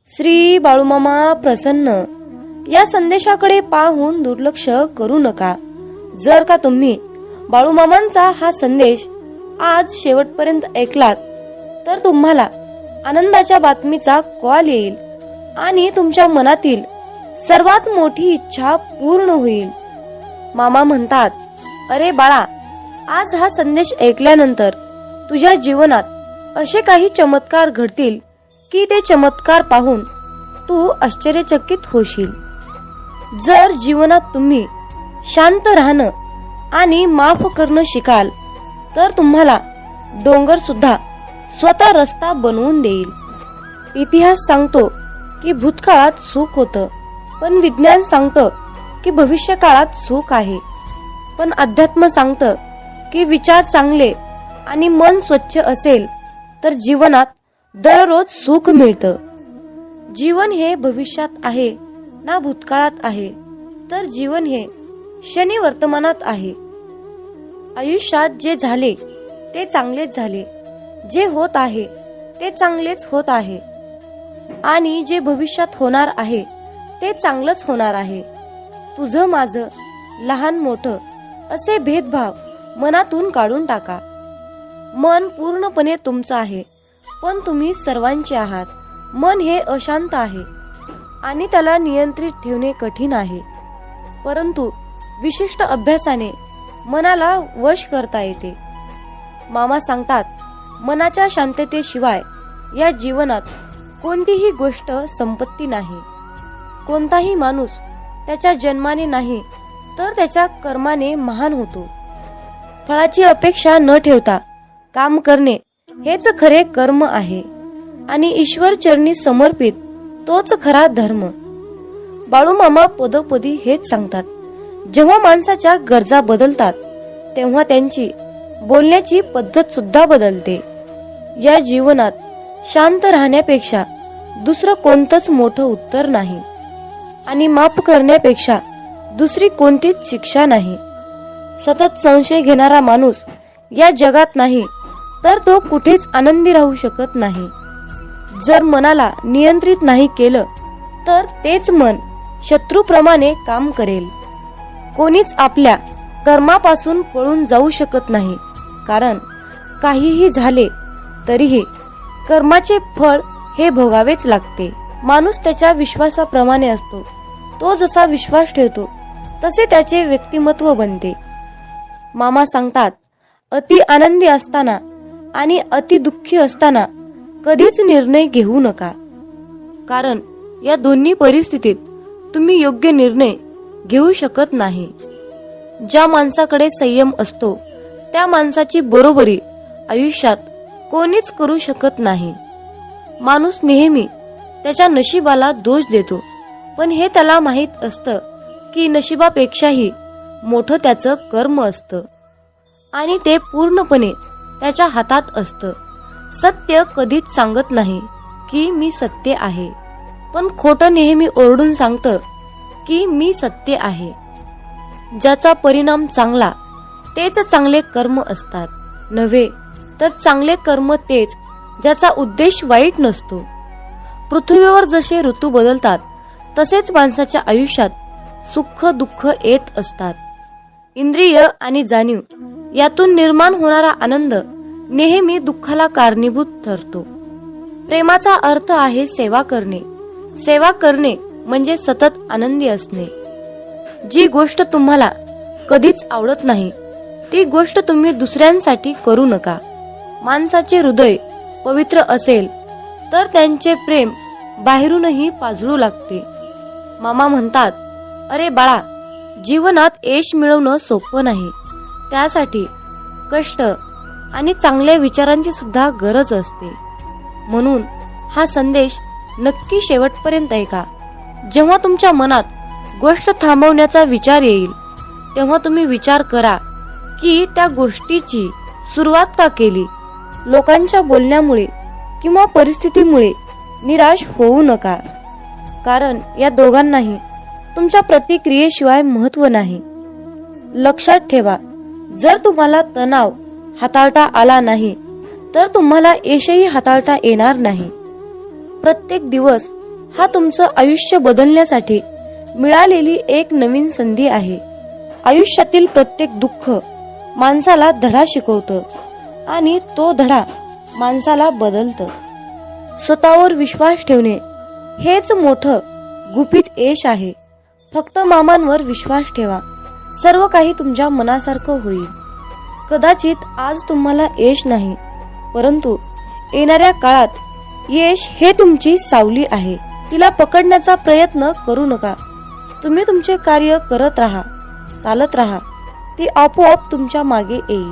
श्री बाळूमामा प्रसन्न या संदेशाकडे पाहून दुर्लक्ष करू नका। जर का तुम्ही बाळूमामांचा हा संदेश आज शेवटपर्यंत ऐकलात तर तुम्हाला आनंदाच्या बातमीचा कॉल येईल आणि तुमच्या मनातील सर्वात मोठी इच्छा पूर्ण होईल। मामा म्हणतात, अरे बाळा, आज हा संदेश ऐकल्यानंतर तुझ्या जीवनात असे काही चमत्कार घडतील की ते चमत्कार पाहून तू आश्चर्यचकित होशील। जर जीवनात तुम्ही शांत राहणं आणि माफ करणं शिकाल तर तुम्हाला डोंगर सुद्धा स्वतः रस्ता बनवून देईल। इतिहास सांगतो की भूतकाळात सुख होतं, पण विज्ञान सांगतं की भविष्य काळात सुख आहे, पण अध्यात्म सांगतं की विचार चांगले आणि मन स्वच्छ असेल तर जीवनात दररोज सुख मिळतं। जीवन हे भविष्यात आहे ना भूतकाळात आहे, तर जीवन हे क्षणी वर्तमानात आहे। आयुष्यात जे झाले ते चांगलेच झाले, जे होत आहे ते चांगलेच होत आहे आणि जे भविष्यात होणार आहे ते चांगलंच होणार आहे। तुझं माझं, लहान मोठं असे भेदभाव मनातून काढून टाका। मन पूर्णपणे तुमचं आहे, पण तुम्ही सर्वांचे आहात। मन हे अशांत आहे आणि त्याला नियंत्रित ठेवणे कठीण आहे, परंतु विशिष्ट अभ्यासाने मनाला वश करता येते। मामा सांगतात, मनाच्या शांततेशिवाय या जीवनात कोणतीही गोष्ट संपत्ती नाही। कोणताही माणूस त्याच्या जन्माने नाही तर त्याच्या कर्माने महान होतो। फळाची अपेक्षा न ठेवता काम करणे हेच खरे कर्म आहे आणि ईश्वर चरणी समर्पित तोच खरा धर्म। बाळूमामा पदोपदी हेच सांगतात, जेव्हा माणसाच्या गरजा बदलतात तेव्हा त्यांची बोलण्याची पद्धत सुद्धा बदलते। या जीवनात शांत राहण्यापेक्षा दुसरं कोणतंच मोठं उत्तर नाही आणि माफ करण्यापेक्षा दुसरी कोणतीच शिक्षा नाही। सतत संशय घेणारा माणूस या जगात नाही तर तो कुठेच आनंदी राहू शकत नाही। जर मनाला नियंत्रित नाही केलं तर तेच मन शत्रूप्रमाणे काम करेल। कोणीच आपल्या कर्मापासून पळून जाऊ शकत नाही, कारण काहीही झाले तरीही कर्माचे फळ हे भोगावेच लागते। माणूस त्याच्या विश्वासाप्रमाणे असतो, तो जसा विश्वास ठेवतो तसे त्याचे व्यक्तिमत्व बनते। मामा सांगतात, अति आनंदी असताना आणि अति दुःखी असताना कधीच निर्णय घेऊ नका, कारण या दोन्ही परिस्थितीत तुम्ही योग्य निर्णय घेऊ शकत नाही। ज्या माणसाकडे संयम असतो त्या माणसाची बरोबरी आयुष्यात कोणीच करू शकत नाही। माणूस नेहमी त्याच्या नशिबाला दोष देतो, पण हे त्याला माहित असतं की नशिबापेक्षाही मोठं त्याचं कर्म असतं आणि ते पूर्णपणे त्याच्या हातात असतं। सत्य कधीच सांगत नाही की मी सत्य आहे, पण खोटं नेहमी ओरडून सांगतं की मी सत्य आहे। ज्याचा परिणाम चांगला तेच चांगले कर्म असतात, नव्हे तर चांगले कर्म तेच ज्याचा उद्देश वाईट नसतो। पृथ्वीवर जसे ऋतू बदलतात तसेच माणसाच्या आयुष्यात सुख दुःख येत असतात। इंद्रिय आणि जाणीव यातून निर्माण होणारा आनंद नेहमी दुःखाला कारणीभूत ठरतो। प्रेमाचा अर्थ आहे सेवा करणे। सेवा करणे म्हणजे सतत आनंदी असणे। जी गोष्ट तुम्हाला कधीच आवडत नाही ती गोष्ट तुम्ही दुसऱ्यांसाठी करू नका। माणसाचे हृदय पवित्र असेल तर त्यांचे प्रेम बाहेरूनही पाजळू लागते। मामा म्हणतात, अरे बाळा, जीवनात यश मिळवणं सोपं नाही, त्यासाठी कष्ट आणि चांगल्या विचारांची सुद्धा गरज असते। म्हणून हा संदेश नक्की शेवटपर्यंत ऐका। जेव्हा तुमच्या मनात गोष्ट थांबवण्याचा विचार येईल तेव्हा तुम्ही विचार करा की त्या गोष्टीची सुरुवात का केली। लोकांच्या बोलण्यामुळे किंवा परिस्थितीमुळे निराश होऊ नका, कारण या दोघांनाही तुमच्या प्रतिक्रियेशिवाय महत्त्व नाही। लक्षात ठेवा, जर तुम्हाला तणाव हाताळता आला नाही तर तुम्हाला यशही हाताळता येणार नाही। प्रत्येक दिवस हा तुमचं आयुष्य बदलण्यासाठी मिळालेली एक नवीन संधी आहे. आयुष्यातील प्रत्येक दुःख माणसाला धडा शिकवतं आणि तो धडा माणसाला बदलतं. स्वतःवर विश्वास ठेवणे हेच मोठं गुपित यश आहे. फक्त मामांवर विश्वास ठेवा, सर्व काही तुमच्या मनासारखं होईल. कदाचित आज तुम्हाला यश नाही, परंतु येणाऱ्या काळात यश हे तुमची सावली आहे. तिला पकडण्याचा प्रयत्न करू नका. तुम्ही तुमचे कार्य करत राहा, चालत राहा. ती आपोआप तुमच्या मागे येईल.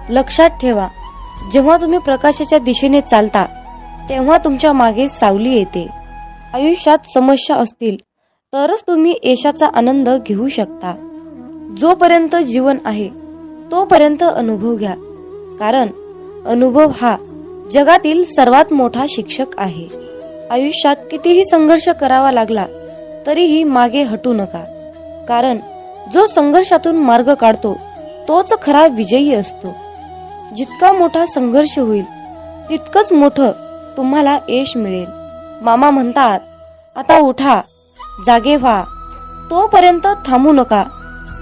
लक्षात ठेवा, जेव्हा तुम्ही प्रकाशाच्या दिशेने चालता तेव्हा तुमच्या मागे सावली येते. आयुष्यात समस्या असतील तरच तुम्ही यशाचा आनंद घेऊ शकता. जोपर्यंत जीवन आहे तोपर्यंत अनुभव घ्या, कारण अनुभव हा जगातील सर्वात मोठा शिक्षक आहे. आयुष्यात कितीही संघर्ष करावा लागला तरीही मागे हटू नका, कारण जो संघर्षातून मार्ग काढतो तोच खरा विजयी असतो. जितका मोठा संघर्ष होईल तितकंच मोठं तुम्हाला यश मिळेल. मामा म्हणतात, आता उठा, जागे व्हा. तोपर्यंत थांबू नका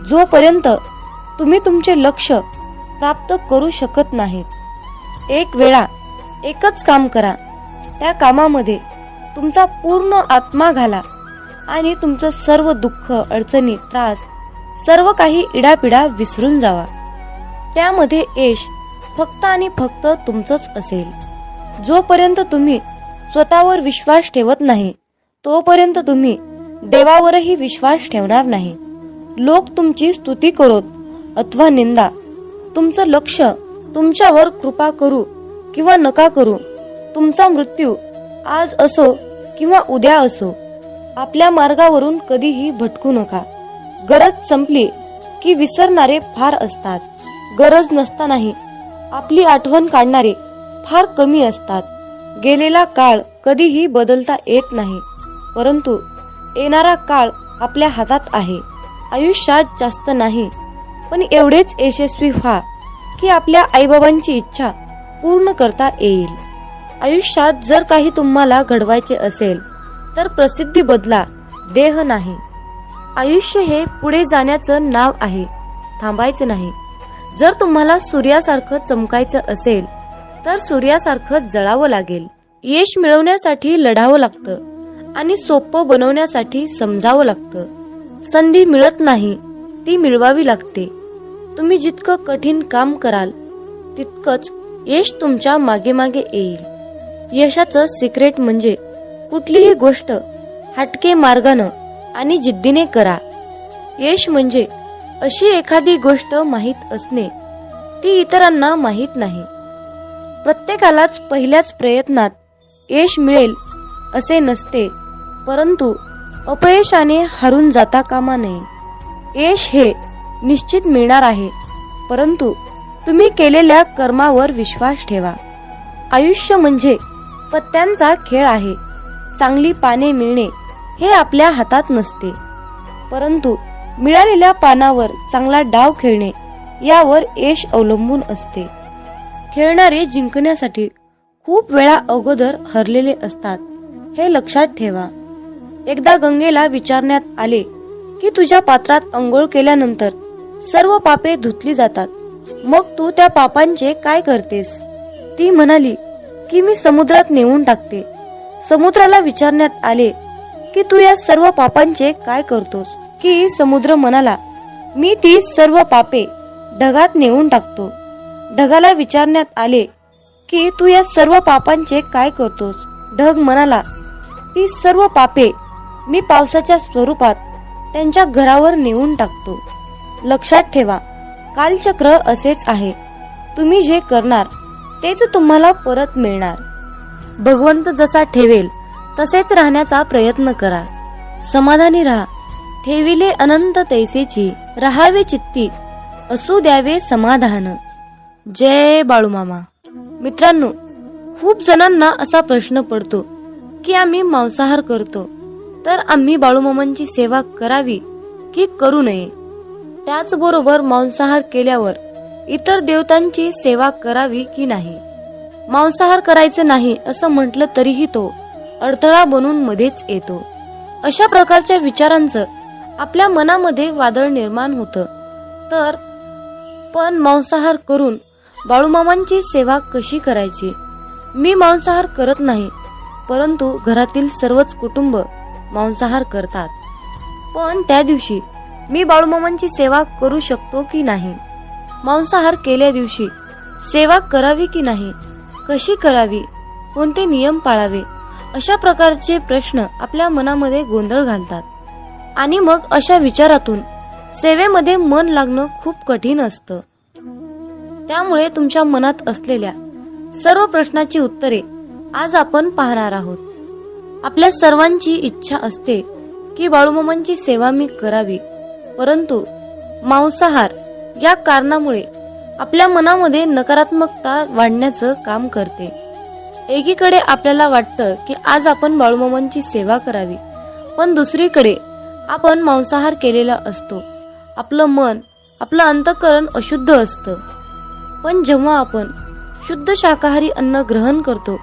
जोपर्यंत तुम्ही तुमचे लक्ष्य प्राप्त करू शकत नाहीत. एक वेळा एकच काम करा. त्या कामामध्ये तुमचा पूर्ण आत्मा घाला आणि तुमचं सर्व दुःख, अडचणी, त्रास, सर्व काही इडापिडा विसरून जावा. त्यामध्ये यश फक्त आणि फक्त तुमचंच असेल. जोपर्यंत तुम्ही स्वतःवर विश्वास ठेवत नाही तोपर्यंत तुम्ही देवावरही विश्वास ठेवणार नाही. लोक तुमची स्तुती करोत अथवा निंदा, तुमचं लक्ष तुमच्यावर कृपा करू किंवा नका करू, तुमचा मृत्यू आज असो किंवा उद्या असो, आपल्या मार्गावरून कधीही भटकू नका. गरज संपली की विसरणारे फार असतात. गरज नसतानाही आपली आठवण काढणारे फार कमी असतात. गेलेला काळ कधीही बदलता येत नाही, परंतु येणारा काळ आपल्या हातात आहे. आयुष्यात जास्त नाही, पण एवढेच यशस्वी व्हा की आपल्या आईबाबांची इच्छा पूर्ण करता येईल. आयुष्यात जर काही तुम्हाला घडवायचे असेल तर प्रसिद्धी बदला, देह नाही. आयुष्य हे पुढे जाण्याचं नाव आहे, थांबायचं नाही. जर तुम्हाला सूर्यासारखं चमकायचं असेल तर सूर्यासारखं जळावं लागेल. यश मिळवण्यासाठी लढावं लागतं आणि सोपं बनवण्यासाठी समजावं लागतं. संधी मिळत नाही, ती मिळवावी लागते. तुम्ही जितकं कठीण काम कराल तितकंच यश तुमच्या मागे मागे येईल. यशाचं सिक्रेट म्हणजे कुठलीही गोष्ट हटके मार्गानं आणि जिद्दीने करा. यश म्हणजे अशी एखादी गोष्ट माहीत असणे, ती इतरांना माहीत नाही. प्रत्येकालाच पहिल्याच प्रयत्नात यश मिळेल असे नसते, परंतु अपयशाने हारून जाता कामा नये. यश हे निश्चित मिळणार आहे, परंतु तुम्ही केलेल्या कर्मावर विश्वास ठेवा. आयुष्य म्हणजे पत्त्यांचा खेळ आहे. चांगली पाने मिळणे हे आपल्या हातात नसते, परंतु मिळालेल्या पानावर चांगला डाव खेळणे यावर यश अवलंबून असते. खेळणारे जिंकण्यासाठी खूप वेळा अगोदर हरलेले असतात, हे लक्षात ठेवा. एकदा गंगेला विचारण्यात आले की तुझ्या पात्रात अंघोळ केल्यानंतर सर्व पापे धुतली जातात, मग तू त्या पापांचे काय करतेस? ती म्हणाली की मी समुद्रात नेऊन टाकते. समुद्राला विचारण्यात आले की तू या सर्व पापांचे काय करतोस? की समुद्र म्हणाला, मी ती सर्व पापे ढगात नेऊन टाकतो. ढगाला विचारण्यात आले की तू या सर्व पापांचे काय करतोस? ढग म्हणाला, ती सर्व पापे मी पावसाच्या स्वरूपात त्यांच्या घरावर नेऊन टाकतो. लक्षात ठेवा, कालचक्र असेच आहे. तुम्ही जे करणार तेच तुम्हाला परत मिळणार. भगवंत जसा ठेवेल तसेच राहण्याचा प्रयत्न करा. समाधानी राहा. ठेविले अनंत तैसेची, राहावे चित्ती, असू द्यावे समाधान. जय बाळूमामा. मित्रांनो, खूप जणांना असा प्रश्न पडतो की आम्ही मांसाहार करतो, तर आम्ही बाळूमामांची सेवा करावी की करू नये? त्याचबरोबर मांसाहार केल्यावर इतर देवतांची सेवा करावी की नाही? मांसाहार करायचं नाही असं म्हटलं तरीही तो अडथळा बनून मध्येच येतो. अशा प्रकारच्या विचारांचं आपल्या मनामध्ये वादळ निर्माण होतं. तर पण मांसाहार करून बाळूमामांची सेवा कशी करायची? मी मांसाहार करत नाही, परंतु घरातील सर्वच कुटुंब मांसाहार करतात. पण त्या दिवशी मी बाळूमामांची सेवा करू शकतो की नाही? मांसाहार केल्या दिवशी सेवा करावी की नाही? कशी करावी? कोणते नियम पाळावे? अशा प्रकारचे प्रश्न आपल्या मनामध्ये गोंधळ घालतात. आणि मग अशा विचारातून सेवेमध्ये मन लागणं खूप कठीण असतं. त्यामुळे तुमच्या मनात असलेल्या सर्व प्रश्नाची उत्तरे आज आपण पाहणार आहोत. आपल्या सर्वांची इच्छा असते की बाळूमामांची सेवा मी करावी, परंतु मांसाहार या कारणामुळे आपल्या मनामध्ये नकारात्मकता वाढण्याचं काम करते. एकीकडे आपल्याला वाटतं की आज आपण बाळूमामांची सेवा करावी, पण दुसरीकडे आपण मांसाहार केलेला असतो. आपलं मन, आपलं अंतःकरण अशुद्ध असतं. पण जेव्हा आपण शुद्ध शाकाहारी अन्न ग्रहण करतो,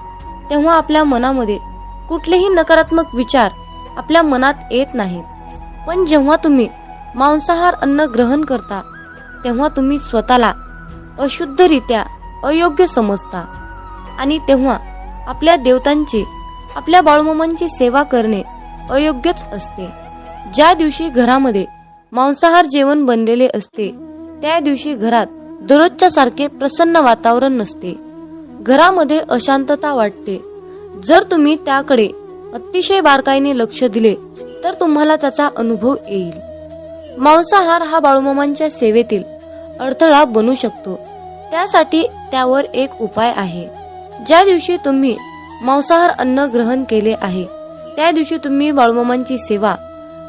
तेव्हा आपल्या मनामध्ये कुठलेही नकारात्मक विचार आपल्या मनात येत नाहीत. पण जेव्हा तुम्ही मांसाहार अन्न ग्रहण करता, तेव्हा तुम्ही स्वतःला अशुद्धरित्या अयोग्य समजता. आणि तेव्हा आपल्या देवतांची, आपल्या बाळूमामांची सेवा करणे अयोग्यच असते. ज्या दिवशी घरामध्ये मांसाहार जेवण बनलेले असते, त्या दिवशी घरात दररोजच्या सारखे प्रसन्न वातावरण नसते. घरामध्ये अशांतता वाटते. जर तुम्ही त्याकडे अतिशय बारकाईने लक्ष दिले तर तुम्हाला त्याचा अनुभव येईल. मांसाहार हा बाळूमामांच्या सेवेतील अडथळा बनू शकतो. त्यासाठी त्यावर एक उपाय आहे. ज्या दिवशी तुम्ही मांसाहार अन्न ग्रहण केले आहे, त्या दिवशी तुम्ही बाळूमामांची सेवा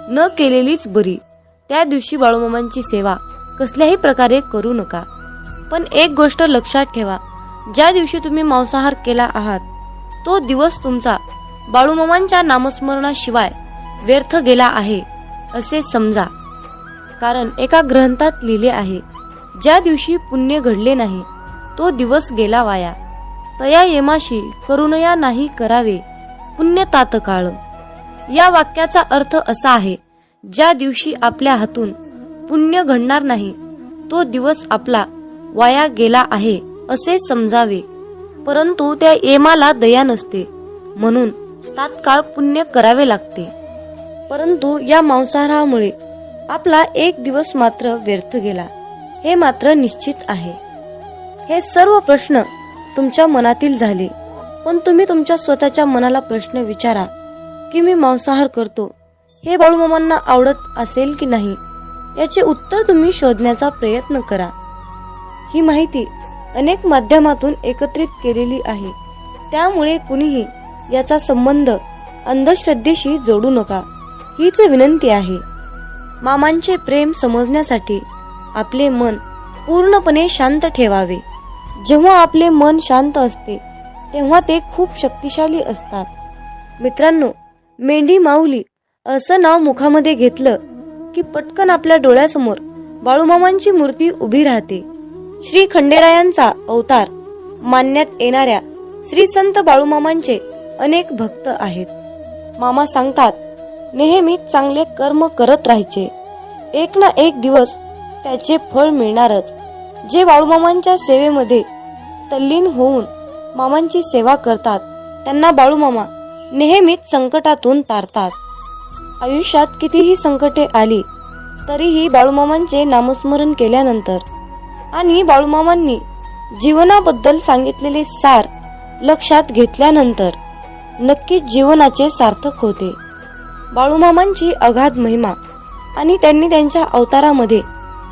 न केलेलीच बरी. त्या दिवशी बाळूमामांची सेवा कसल्याही प्रकारे करू नका. पण एक गोष्ट लक्षात ठेवा, ज्या दिवशी तुम्ही मांसाहार केला आहात, तो दिवस तुमचा बाळूमामांच्या नामस्मरणाशिवाय व्यर्थ गेला आहे असे समजा. कारण एका ग्रंथात लिहिले आहे, ज्या दिवशी पुण्य घडले नाही, तो दिवस गेला वाया. तया येमाशी करुणया नाही करावे पुण्य तात्काळ. या वाक्याचा अर्थ असा आहे, ज्या दिवशी आपल्या हातून पुण्य घडणार नाही, तो दिवस आपला वाया गेला आहे असे समजावे. परंतु त्या येमाला दया नसते, म्हणून तात्काळ पुण्य करावे लागते. परंतु या मांसाहारामुळे आपला एक दिवस मात्र व्यर्थ गेला, हे मात्र निश्चित आहे. हे सर्व प्रश्न तुमच्या मनातील झाले. पण तुम्ही तुमच्या स्वतःच्या मनाला प्रश्न विचारा की मी मांसाहार करतो, हे बाळूमामांना आवडत असेल की नाही, याचे उत्तर तुम्ही शोधण्याचा प्रयत्न करा. ही माहिती अनेक माध्यमातून एकत्रित केलेली आहे, त्यामुळे कुणीही याचा संबंध अंधश्रद्धेशी जोडू नका, हीच विनंती आहे. मामांचे प्रेम समजण्यासाठी आपले मन पूर्णपणे शांत ठेवावे. जेव्हा आपले मन शांत असते, तेव्हा ते खूप शक्तिशाली असतात. मित्रांनो, मेंढी माऊली असं नाव मुखामध्ये घेतलं की पटकन आपल्या डोळ्यासमोर बाळूमामांची मूर्ती उभी राहते. श्री खंडेरायांचा अवतार मानण्यात येणाऱ्या श्री संत बाळूमामांचे अनेक भक्त आहेत. मामा सांगतात, नेहमी चांगले कर्म करत राहायचे, एक ना एक दिवस त्याचे फळ मिळणारच. जे बाळूमामांच्या सेवेमध्ये तल्लीन होऊन मामांची सेवा करतात, त्यांना बाळूमामा नेहमीच संकटातून तारतात. आयुष्यात कितीही संकटे आली तरीही बाळूमामांचे नामस्मरण केल्यानंतर आणि बाळूमामांनी जीवनाबद्दल सांगितलेले सार लक्षात घेतल्यानंतर नक्कीच जीवनाचे सार्थक होते. बाळूमामांची अगाध महिमा आणि त्यांनी त्यांच्या अवतारामध्ये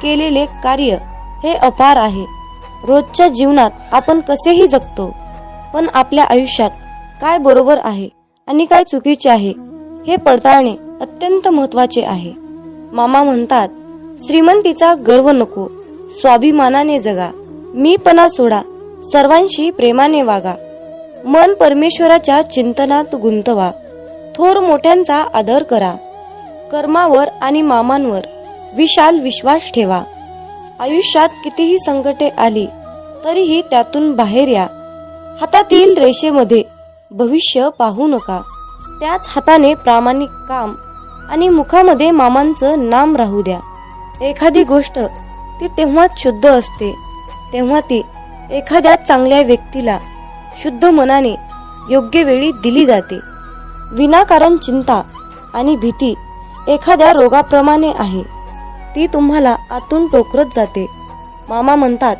केलेले कार्य हे अपार आहे. रोजच्या जीवनात आपण कसेही जगतो, पण आपल्या आयुष्यात काय बरोबर आहे आणि काय चुकीचे आहे हे पडताळणे अत्यंत महत्वाचे आहे. मामा म्हणतात, श्रीमंतीचा गर्व नको, स्वाभिमानाने जगा, मीपणा सोडा, सर्वांशी प्रेमाने वागा, मन परमेश्वराच्या चिंतनात गुंतवा, थोर मोठ्यांचा आदर करा, कर्मावर आणि मामांवर विशाल विश्वास ठेवा. आयुष्यात कितीही संकटे आली तरीही त्यातून बाहेर या. हातातील रेषेमध्ये भविष्य पाहू नका, त्याच हाताने प्रामाणिक काम आणि मुखामध्ये मामांचं नाम राहू द्या. एखादी गोष्ट ती तेव्हाच शुद्ध असते तेव्हा ती एखाद्या चांगल्या व्यक्तीला शुद्ध मनाने योग्य वेळी दिली जाते. विनाकारण चिंता आणि भीती एखाद्या रोगाप्रमाणे आहे, ती तुम्हाला आतून टोकरत जाते. मामा म्हणतात,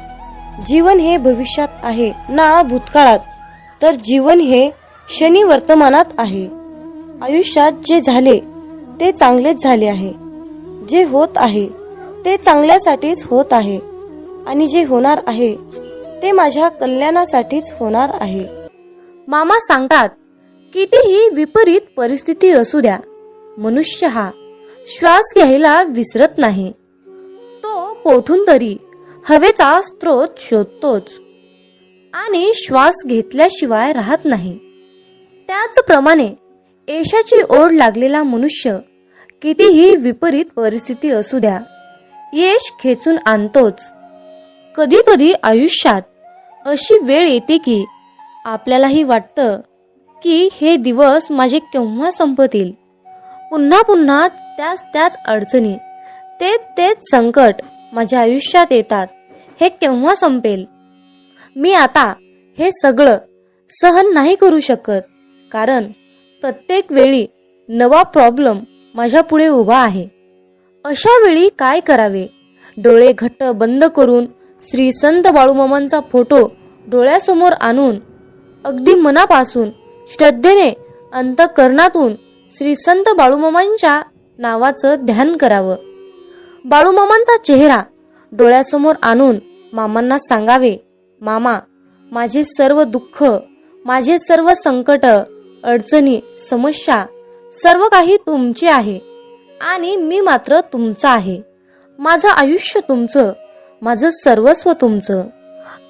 जीवन हे भविष्यात आहे ना भूतकाळात, तर जीवन हे क्षणी वर्तमानात आहे. आयुष्यात जे झाले ते चांगलेच झाले आहे, जे होत आहे ते चांगल्यासाठीच होत आहे आणि जे होणार आहे ते माझ्या कल्याणासाठीच होणार आहे. मामा सांगतात, कितीही विपरीत परिस्थिती असू द्या, मनुष्य हा श्वास घ्यायला विसरत नाही. तो कोठून तरी हवेचा स्रोत शोधतोच आणि श्वास घेतल्याशिवाय राहत नाही. त्याचप्रमाणे यशाची ओढ लागलेला मनुष्य कितीही विपरीत परिस्थिती असू द्या, यश खेचून आणतोच. कधी कधी आयुष्यात अशी वेळ येते की आपल्यालाही वाटतं की हे दिवस माझे केव्हा संपतील. पुन्हा पुन्हा त्याच अडचणी, तेच संकट माझ्या आयुष्यात येतात. हे केव्हा संपेल? मी आता हे सगळं सहन नाही करू शकत, कारण प्रत्येक वेळी नवा प्रॉब्लेम माझ्या पुढे उभा आहे. अशा वेळी काय करावे? डोळे घट्ट बंद करून श्री संत बाळूमामांचा फोटो डोळ्यासमोर आणून अगदी मनापासून श्रद्धेने अंतःकरणातून श्री संत बाळूमामांच्या नावाचं ध्यान करावं. बाळूमामांचा चेहरा डोळ्यासमोर आणून मामांना सांगावे, मामा, माझे सर्व दुःख, माझे सर्व संकट, अडचणी, समस्या सर्व काही तुमचे आहे आणि मी मात्र तुमचा आहे. माझं आयुष्य तुमचं, माझं सर्वस्व तुमचं.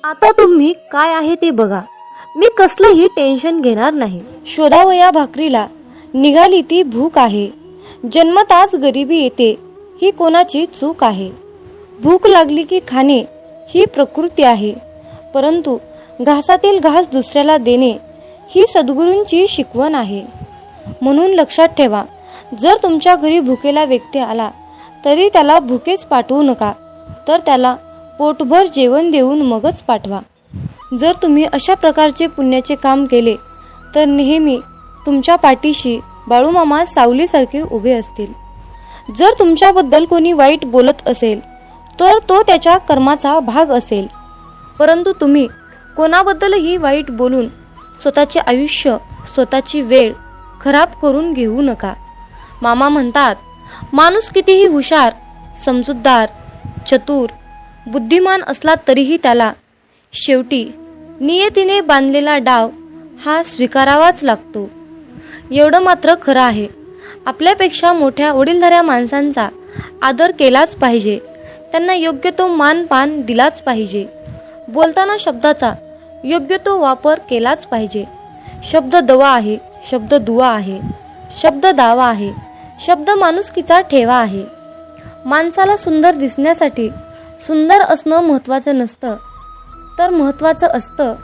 आता तुम्ही काय आहे ते बघा. मी कसलंही टेन्शन घेणार नाही. शोधावया भाकरीला निघाली ती भूक आहे. जन्मताच गरिबी येते ही कोणाची चूक आहे. भूक लागली की खाणे ही प्रकृती आहे, परंतु घासातील घास दुसऱ्याला देणे ही सद्गुरूंची शिकवण आहे. म्हणून लक्षात ठेवा, जर तुमच्या घरी भुकेला व्यक्ती आला तरी त्याला भुकेच पाठवू नका, तर त्याला पोटभर जेवण देऊन मगच पाठवा. जर तुम्ही अशा प्रकारचे पुण्याचे काम केले तर नेहमी तुमच्या पाठीशी बाळूमामा सावलीसारखे उभे असतील. जर तुमच्याबद्दल कोणी वाईट बोलत असेल तर तो त्याच्या कर्माचा भाग असेल, परंतु तुम्ही कोणाबद्दलही वाईट बोलून स्वतःचे आयुष्य, स्वतःची वेळ खराब करून घेऊ नका. मामा म्हणतात, माणूस कितीही हुशार, समजूतदार, चतुर, बुद्धिमान असला तरीही त्याला शेवटी नियतीने बांधलेला डाव हा स्वीकारावाच लागतो. एवढं मात्र खरं आहे, आपल्यापेक्षा मोठ्या वडीलधाऱ्या माणसांचा आदर केलाच पाहिजे. त्यांना योग्य तो मानपान दिलाच पाहिजे. बोलताना शब्दाचा योग्य तो वापर केलाच पाहिजे. शब्द दवा आहे, शब्द दुवा आहे, शब्द दावा आहे, शब्द माणुसकीचा ठेवा आहे. माणसाला सुंदर दिसण्यासाठी सुंदर असणं महत्वाचं नसतं, तर महत्वाचं असतं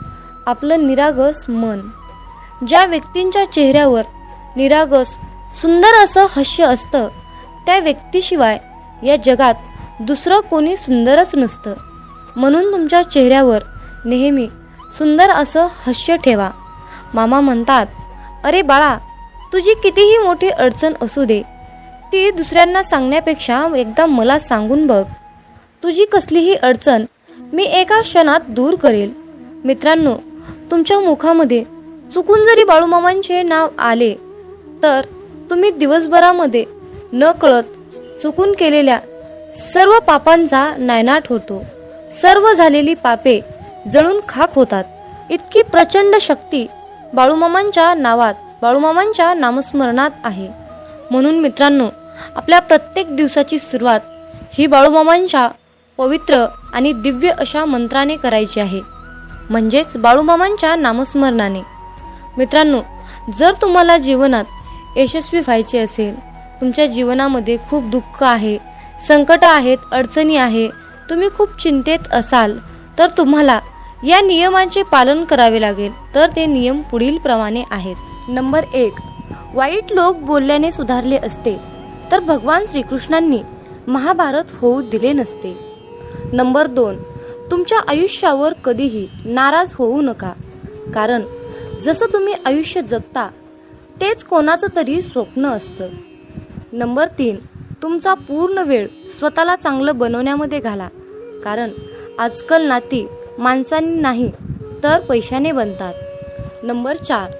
आपलं निरागस मन. ज्या व्यक्तींच्या चेहऱ्यावर निरागस सुंदर असं हास्य असतं, त्या व्यक्तीशिवाय या जगात दुसरं कोणी सुंदरच नसतं. म्हणून तुमच्या चेहऱ्यावर नेहमी सुंदर असं हास्य ठेवा. मामा म्हणतात, अरे बाळा, तुझी कितीही मोठी अडचण असू दे, ती दुसऱ्यांना सांगण्यापेक्षा एकदा मला सांगून बघ. तुझी कसलीही अडचण मी एका क्षणात दूर करेल. मित्रांनो, तुमच्या मुखामध्ये चुकून जरी बाळूमामांचे नाव आले तर तुम्ही दिवसभरामध्ये न कळत चुकून केलेल्या सर्व पापांचा नायनाट होतो. सर्व झालेली पापे जळून खाक होतात. इतकी प्रचंड शक्ती बाळूमामांच्या नावात, बाळूमामांच्या नामस्मरणात आहे. म्हणून मित्रांनो, आपल्या प्रत्येक दिवसाची सुरुवात ही बाळूमामांच्या पवित्र आणि दिव्य अशा मंत्राने करायची आहे, म्हणजेच बाळूमामांच्या नामस्मरणाने. मित्रांनो, जर तुम्हाला जीवनात यशस्वी व्हायचे असेल, तुमच्या जीवनामध्ये खूप दुःख आहे, संकट आहेत, अडचणी आहे, तुम्ही खूप चिंतेत असाल, तर तुम्हाला या नियमांचे पालन करावे लागेल. तर ते नियम पुढील प्रमाणे आहेत. नंबर 1, वाईट लोक बोलल्याने सुधारले असते तर भगवान श्रीकृष्णांनी महाभारत होऊ दिले नसते. नंबर 2, तुमच्या आयुष्यावर कधीही नाराज होऊ नका, कारण जसं तुम्ही आयुष्य जगता तेच कोणाचं तरी स्वप्न असतं. नंबर 3, तुमचा पूर्ण वेळ स्वतःला चांगलं बनवण्यामध्ये घाला, कारण आजकाल नाती माणसांनी नाही तर पैशाने बनतात. नंबर 4,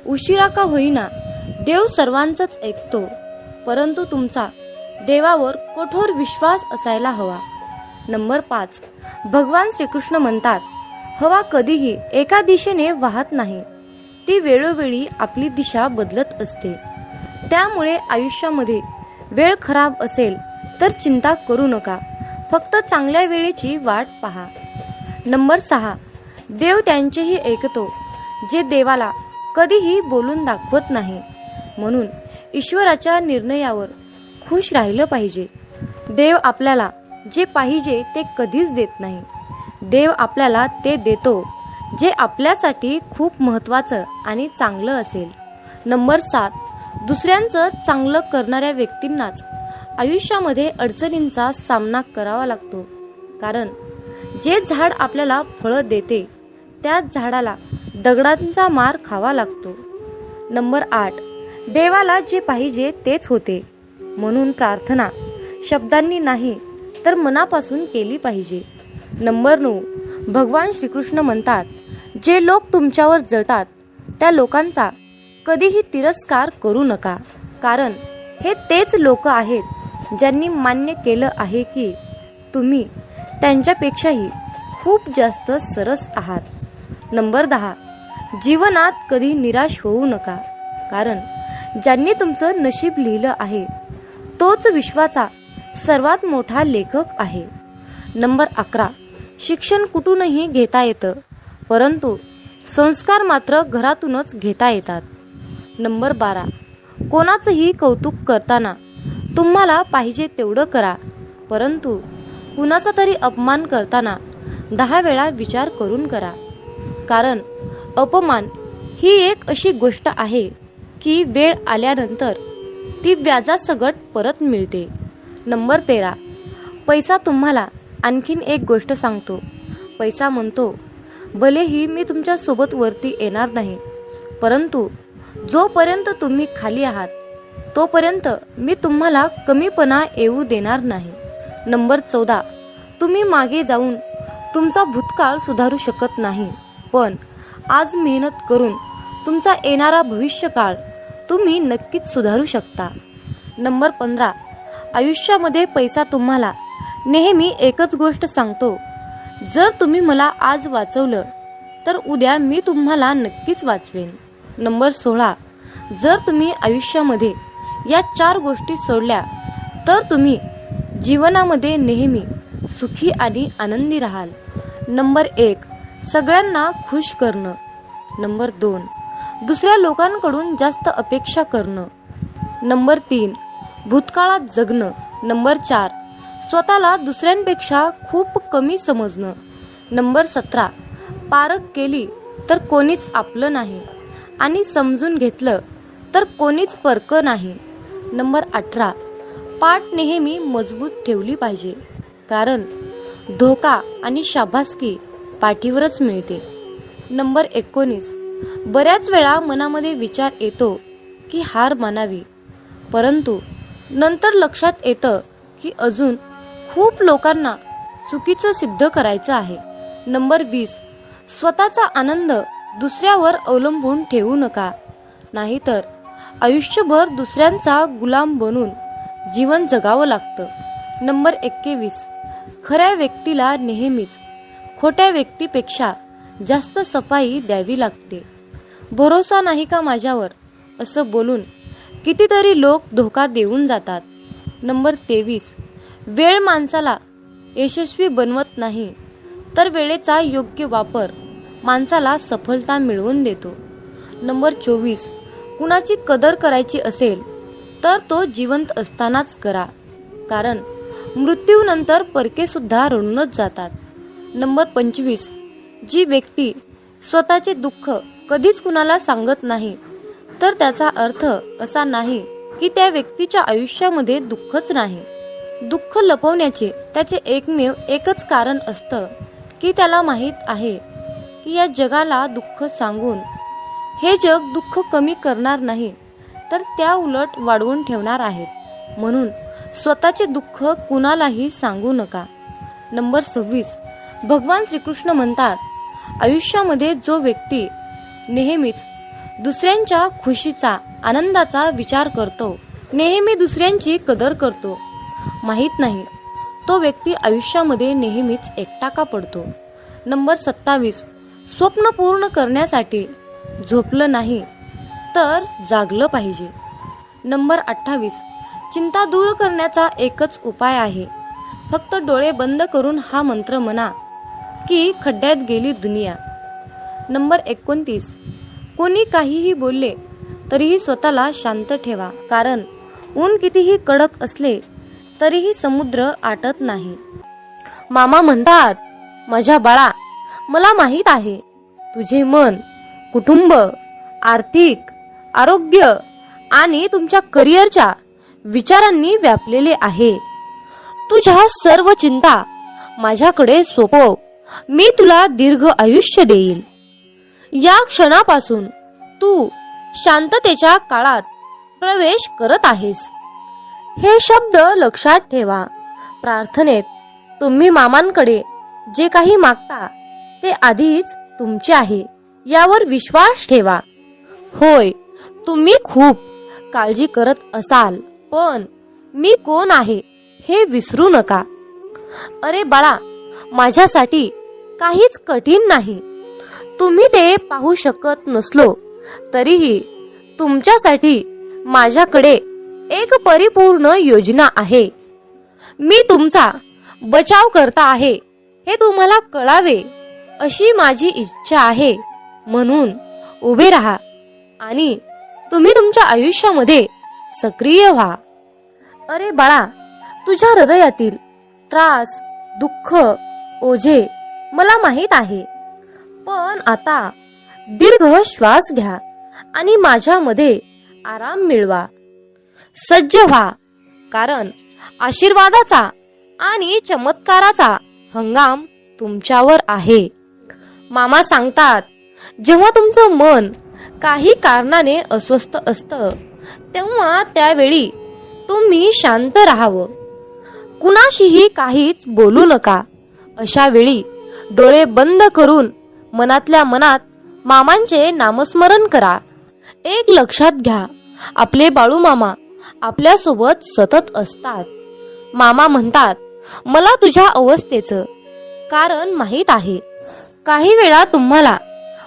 उशिरा का होईना देव सर्वांचंच ऐकतो, परंतु तुमचा देवावर कठोर विश्वास असायला हवा. नंबर 5, भगवान श्रीकृष्ण म्हणतात, हवा कधीही एका दिशेने वाहत नाही, ती वेळोवेळी आपली दिशा बदलत असते. त्यामुळे आयुष्यामध्ये वेळ खराब असेल तर चिंता करू नका, फक्त चांगल्या वेळेची वाट पहा. नंबर 6, देव त्यांचेही ऐकतो जे देवाला कधीही बोलून दाखवत नाही, म्हणून ईश्वराच्या निर्णयावर खुश राहिलं पाहिजे. देव आपल्याला जे पाहिजे ते कधीच देत नाही, देव आपल्याला ते देतो जे आपल्यासाठी खूप महत्त्वाचं आणि चांगलं असेल. नंबर 7, दुसऱ्यांचं चांगलं करणाऱ्या व्यक्तींनाच आयुष्यामध्ये अडचणींचा सामना करावा लागतो, कारण जे झाड आपल्याला फळं देते त्याच झाडाला दगडांचा मार खावा लागतो. नंबर 8, देवाला जे पाहिजे तेच होते, म्हणून प्रार्थना शब्दांनी नाही तर मनापासून केली पाहिजे. नंबर 9, भगवान श्रीकृष्ण म्हणतात, जे लोक तुमच्यावर जळतात त्या लोकांचा कधीही तिरस्कार करू नका, कारण हे तेच लोक आहेत ज्यांनी मान्य केलं आहे की तुम्ही त्यांच्यापेक्षाही खूप जास्त सरस आहात. नंबर 10, जीवनात कधी निराश होऊ नका, कारण ज्यांनी तुमचं नशीब लिहिलं आहे तोच विश्वाचा सर्वात मोठा लेखक आहे. नंबर 11, शिक्षण कुठूनही घेता येतं, परंतु संस्कार मात्र घरातूनच घेता येतात. नंबर 12, कोणाचंही कौतुक करताना तुम्हाला पाहिजे तेवढं करा, परंतु कुणाचा तरी अपमान करताना 10 वेळा विचार करून करा, कारण अपमान ही एक अशी गोष्ट आहे की वेळ आल्यानंतर ती व्याजासकट परत मिळते. नंबर 13, पैसा तुम्हाला आणखीन एक गोष्ट सांगतो. पैसा म्हणतो, भलेही मी तुमच्या सोबत वरती येणार नाही, परंतु जोपर्यंत तुम्ही खाली आहात तोपर्यंत मी तुम्हाला कमीपणा येऊ देणार नाही. नंबर 14, तुम्ही मागे जाऊन तुमचा भूतकाळ सुधारू शकत नाही, पण आज मेहनत करून तुमचा येणारा भविष्यकाळ तुम्ही नक्कीच सुधारू शकता. नंबर 15, आयुष्यामध्ये पैसा तुम्हाला नेहमी एकच गोष्ट सांगतो, जर तुम्ही मला आज वाचवलं तर उद्या मी तुम्हाला नक्कीच वाचवेन. नंबर 16, जर तुम्ही आयुष्यामध्ये या 4 गोष्टी सोडल्या तर तुम्ही जीवनामध्ये नेहमी सुखी आणि आनंदी राहाल. नंबर 1, सगळ्यांना खुश करणं. नंबर 2, दुसऱ्या लोकांकडून जास्त अपेक्षा करणं. नंबर 3, भूतकाळात जगणं. नंबर 4, स्वतःला दुसऱ्यांपेक्षा खूप कमी समजणं. नंबर 17, पारख केली तर कोणीच आपलं नाही आणि समजून घेतलं तर कोणीच परकं नाही. नंबर 18, पाठ नेहमी मजबूत ठेवली पाहिजे, कारण धोका आणि शाबासकी पाठीवरच मिळते. नंबर 19, बऱ्याच वेळा मनामध्ये विचार येतो की हार मानावी, परंतु नंतर लक्षात येतं की अजून खूप लोकांना चुकीचं सिद्ध करायचं आहे. नंबर 20, स्वतःचा आनंद दुसऱ्यावर अवलंबून ठेवू नका, नाहीतर आयुष्यभर दुसऱ्यांचा गुलाम बनून जीवन जगावं लागतं. नंबर 21, खऱ्या व्यक्तीला नेहमीच खोट्या व्यक्तीपेक्षा जास्त सफाई द्यावी लागते. भरोसा नाही का माझ्यावर असं बोलून कितीतरी लोक धोका देऊन जातात. नंबर 23, वेळ माणसाला यशस्वी बनवत नाही तर वेळेचा योग्य वापर माणसाला सफलता मिळवून देतो. नंबर 24, कुणाची कदर करायची असेल तर तो जिवंत असतानाच करा, कारण मृत्यूनंतर परके सुद्धा रडूनच जातात. नंबर 25, जी व्यक्ती स्वतःचे दुःख कधीच कुणाला सांगत नाही तर त्याचा अर्थ असा नाही की त्या व्यक्तीच्या आयुष्यामध्ये दुःखच नाही. दुःख लपवण्याचे त्याचे एकमेव एकच कारण असतं की त्याला माहीत आहे की या जगाला दुःख सांगून हे जग दुःख कमी करणार नाही, तर त्या उलट वाढवून ठेवणार आहेत. म्हणून स्वतःचे दुःख कुणालाही सांगू नका. नंबर 26. भगवान श्रीकृष्ण म्हणतात, आयुष्यामध्ये जो व्यक्ती नेहमीच दुसऱ्यांच्या खुशीचा, आनंदाचा विचार करतो, नेहमी दुसऱ्यांची कदर करतो, माहीत नाही तो व्यक्ती आयुष्यामध्ये नेहमीच एकटा का पडतो. नंबर 27. स्वप्न पूर्ण करण्यासाठी झोपलं नाही तर जागलं पाहिजे. नंबर 28. चिंता दूर करण्याचा एकच उपाय आहे, फक्त डोळे बंद करून हा मंत्र म्हणा की खड्ड्यात गेली दुनिया. नंबर 29. कोणी काहीही बोलले तरीही स्वतःला शांत ठेवा, कारण ऊन कितीही कडक असले तरीही समुद्र आटत नाही. मामा म्हणतात, माझ्या बाळा, मला माहीत आहे तुझे मन कुटुंब, आर्थिक, आरोग्य आणि तुमच्या करिअरच्या विचारांनी व्यापलेले आहे. तुझ्या सर्व चिंता माझ्याकडे सोपव, मी तुला दीर्घ आयुष्य देईल. या क्षणापासून तू शांततेच्या काळात प्रवेश करत आहेस. हे शब्द लक्षात ठेवा. प्रार्थनेत तुम्ही मामांकडे जे काही मागता ते आधीच तुमचे आहे यावर विश्वास ठेवा. होय, तुम्ही खूप काळजी करत असाल, पण मी कोण आहे हे विसरू नका. अरे बाळा, माझ्यासाठी काहीच कठीण नाही. तुम्ही ते पाहू शकत नसलो तरीही तुमच्यासाठी माझ्याकडे एक परिपूर्ण योजना आहे. मी तुमचा बचाव करता आहे हे तुम्हाला कळावे अशी माझी इच्छा आहे. म्हणून उभे राहा आणि तुम्ही तुमच्या आयुष्यामध्ये सक्रिय व्हा. अरे बाळा, तुझ्या हृदयातील त्रास, दुःख, ओझे मला माहीत आहे, पण आता दीर्घ श्वास घ्या आणि माझ्यामध्ये आराम मिळवा. सज्ज व्हा, कारण आशीर्वादाचा आणि चमत्काराचा हंगाम तुमच्यावर आहे. मामा सांगतात, जेव्हा तुमचं मन काही कारणाने अस्वस्थ असतं तेव्हा त्यावेळी तुम्ही शांत राहावं, कुणाशीही काहीच बोलू नका. अशा वेळी डोळे बंद करून मनातल्या मनात मामांचे नामस्मरण करा. एक लक्षात घ्या, आपले बाळू मामा आपल्या सोबत सतत असतात. मामा म्हणतात, मला तुझ्या अवस्थेचं कारण माहीत आहे. काही वेळा तुम्हाला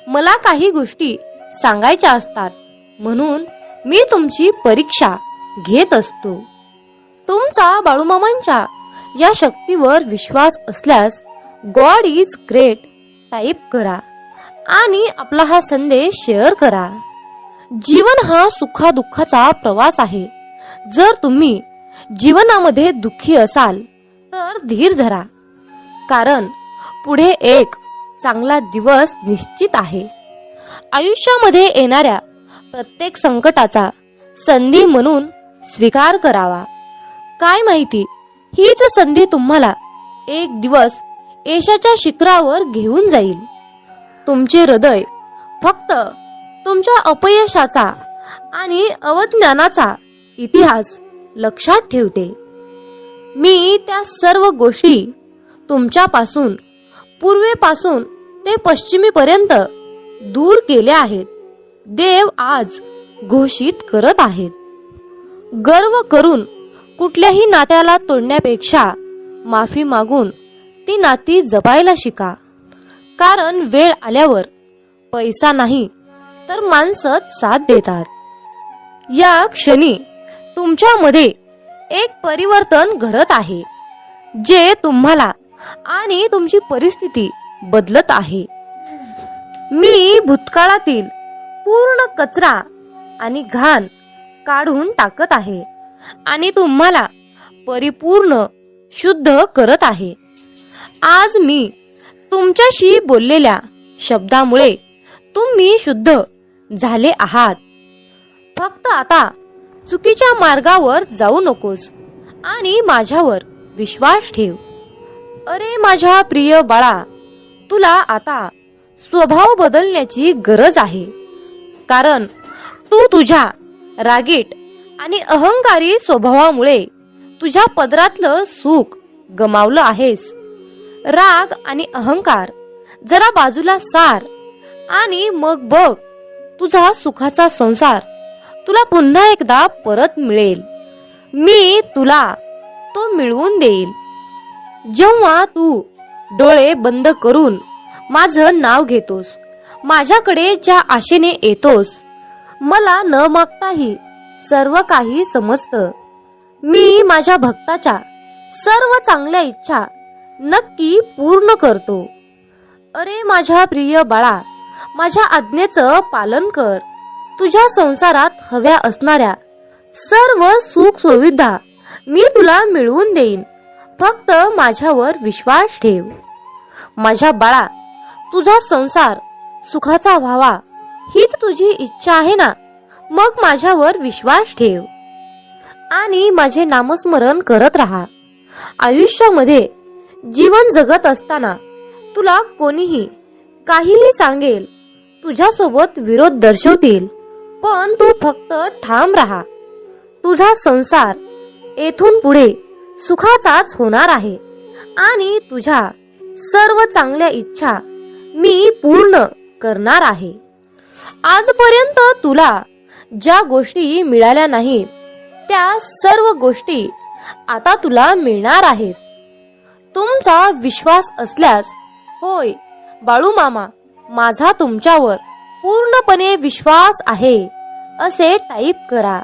मला काही गोष्टी सांगायच्या असतात, म्हणून मी तुमची परीक्षा घेत असतो. तुमचा बाळूमामांच्या या शक्तीवर विश्वास असल्यास गॉड इज ग्रेट टाईप करा आणि आपला हा संदेश शेअर करा. जीवन हा सुखादुःखाचा प्रवास आहे. जर तुम्ही जीवनामध्ये दुःखी असाल तर धीर धरा, कारण पुढे एक चांगला दिवस निश्चित आहे. आयुष्यामध्ये येणाऱ्या प्रत्येक संकटाचा संधी म्हणून स्वीकार करावा. काय माहिती, हीच संधी तुम्हाला एक दिवस यशाच्या शिखरावर घेऊन जाईल. तुमचे हृदय फक्त तुमच्या अपयशाचा आणि अवज्ञानाचा इतिहास लक्षात ठेवते. मी त्या सर्व गोष्टी तुमच्यापासून पूर्वेपासून ते पश्चिमेपर्यंत दूर केल्या आहेत. देव आज घोषित करत आहेत, गर्व करून कुठल्याही नात्याला तोडण्यापेक्षा माफी मागून ती नाती जपायला शिका. कारण वेळ आल्यावर पैसा नाही तर माणसंच साथ देतात. या क्षणी तुमच्यामध्ये एक परिवर्तन घडत आहे, जे तुम्हाला आणि तुमची परिस्थिती बदलत आहे. मी भूतकाळातील पूर्ण कचरा आणि घाण काढून टाकत आहे आणि तुम्हाला परिपूर्ण शुद्ध करत आहे. आज मी तुमच्याशी बोललेल्या शब्दामुळे तुम्ही शुद्ध झाले आहात. फक्त आता चुकीच्या मार्गावर जाऊ नकोस आणि माझ्यावर विश्वास ठेव. अरे माझ्या प्रिय बाळा, तुला आता स्वभाव बदलण्याची गरज आहे. कारण तू तुझ्या रागीट आणि अहंकारी स्वभावामुळे तुझ्या पदरातलं सुख गमावलं आहेस. राग आणि अहंकार जरा बाजूला सार आणि मग बघ, तुझा सुखाचा संसार तुला पुन्हा एकदा परत मिळेल. मी तुला तो मिळवून देईल. जेव्हा तू डोळे बंद करून माझं नाव घेतोस, माझ्याकडे ज्या आशेने येतोस, मला न मागताही सर्व काही समजतं. मी माझ्या भक्ताच्या सर्व चांगल्या इच्छा नक्की पूर्ण करतो. अरे माझ्या प्रिय बाळा, माझ्या आज्ञेचं पालन कर. तुझ्या संसारात हव्या असणाऱ्या सर्व सुख सुविधा मी तुला मिळवून देईन. फक्त माझ्यावर विश्वास ठेव. माझ्या बाळा, तुझा संसार सुखाचा व्हावा हीच तुझी इच्छा आहे ना? मग माझ्यावर विश्वास ठेव आणि माझे नामस्मरण करत राहा. आयुष्यामध्ये जीवन जगत असताना तुला कोणीही काहीही सांगेल, तुझ्यासोबत विरोध दर्शवतील, पण तू फक्त ठाम राहा. तुझा संसार येथून पुढे सुखाचाच होणार आहे आणि तुझ्या सर्व चांगल्या इच्छा मी पूर्ण करणार आहे. आजपर्यंत तुला ज्या गोष्टी मिळाल्या नाहीत, त्या सर्व गोष्टी आता तुला मिळणार आहेत. तुमचा विश्वास असल्यास, होय बाळू मामा, माझा तुमच्यावर पूर्णपणे विश्वास आहे असे टाईप करा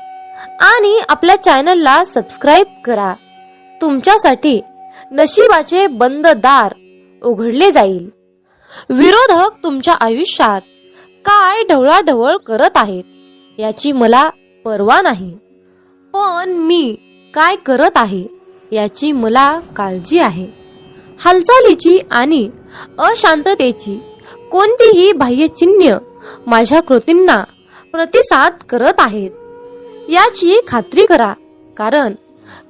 आणि आपल्या चॅनलला सबस्क्राईब करा. तुमच्यासाठी नशिबाचे बंद दार उघडले जाईल. विरोधक तुमच्या आयुष्यात काय ढवळाढवळ करत आहेत याची मला पर्वा नाही, पण मी काय करत आहे याची मला काळजी आहे. हालचालीची आणि अशांततेची कोणतीही बाह्य चिन्ह माझ्या कृतींना प्रतिसाद करत आहेत याची खात्री करा, कारण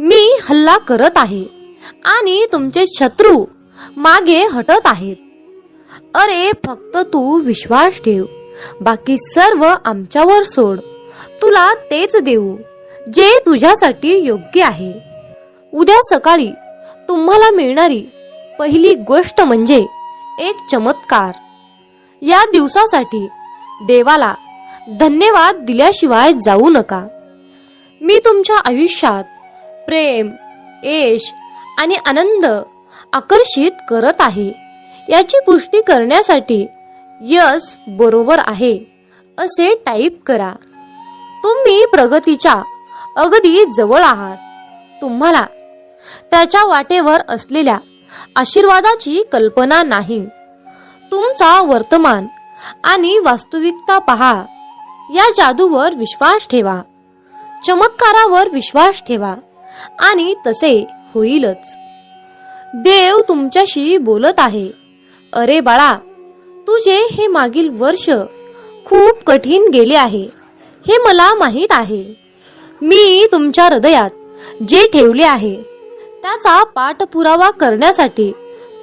मी हल्ला करत आहे आणि तुमचे शत्रू मागे हटत आहेत. अरे फक्त तू विश्वास ठेव. बाकी सर्व आमच्यावर सोड. तुला तेच देऊ जे तुझ्यासाठी योग्य आहे. उद्या सकाळी तुम्हाला मिळणारी पहिली गोष्ट म्हणजे एक चमत्कार. या दिवसासाठी देवाला धन्यवाद दिल्याशिवाय जाऊ नका. मी तुमच्या आयुष्यात प्रेम, यश आणि आनंद आकर्षित करत आहे याची पुष्टी करण्यासाठी यस बरोबर आहे असे टाईप करा. तुम्ही प्रगतीच्या अगदी जवळ आहात. तुम्हाला त्याच्या वाटेवर असलेल्या आशीर्वादाची कल्पना नाही. तुमचा वर्तमान आणि वास्तविकता पहा. या जादूवर विश्वास ठेवा, चमत्कारावर विश्वास ठेवा आणि तसे होईलच. देव तुमच्याशी बोलत आहे. अरे बाळा, तुझे हे मागील वर्ष खूप कठीण गेले आहे हे मला माहीत आहे. मी तुमच्या हृदयात जे ठेवले आहे त्याचा पाठपुरावा करण्यासाठी